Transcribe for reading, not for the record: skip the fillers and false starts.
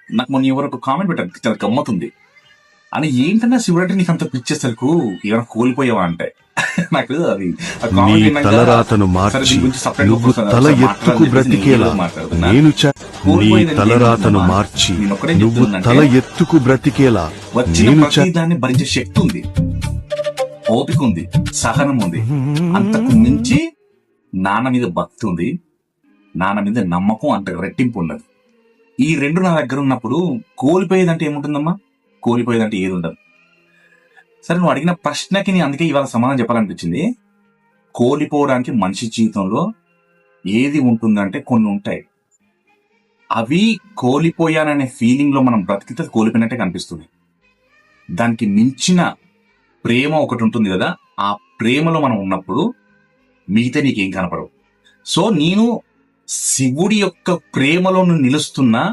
నాకు మొన్న ఎవరు ఒక కామెంట్ పెట్టారు, చాలా గమ్మతుంది అని. ఏంటన్నా శివుడంటే నీకు అంత పిచ్చేసరికి ఏమైనా కోల్పోయావా అంటే నాకు అది నీ తలరాతను మార్చి నువ్వు తల ఎత్తుకు బ్రతికేలా నేను నీ తలరాతను మార్చి నువ్వు తల ఎత్తుకు బ్రతికేలా వచ్చిన ప్రతి దాన్ని భరించే శక్తి ఉంది, ఓపిక ఉంది, సహనం ఉంది. అంతకు మించి నాన్న మీద భక్తి ఉంది, నాన్న మీద నమ్మకం అంత రెట్టింపు ఉన్నది. ఈ రెండు నా దగ్గర ఉన్నప్పుడు కోల్పోయేదంటే ఏముంటుందమ్మా? కోల్పోయేదంటే ఏది ఉండదు. సరే, నువ్వు అడిగిన ప్రశ్నకి నేను అందుకే ఇవాళ సమాధానం చెప్పాలనిపించింది. కోల్పోవడానికి మనిషి జీవితంలో ఏది ఉంటుందంటే కొన్ని ఉంటాయి. అవి కోల్పోయాననే ఫీలింగ్ లో మనం బ్రతికితే కోల్పోయినట్టే కనిపిస్తుంది. దానికి మించిన ప్రేమ ఒకటి ఉంటుంది కదా, ఆ ప్రేమలో మనం ఉన్నప్పుడు మిగతా నీకేం కనపడవు. సో నేను శివుడి యొక్క ప్రేమలో నిలుస్తున్నా,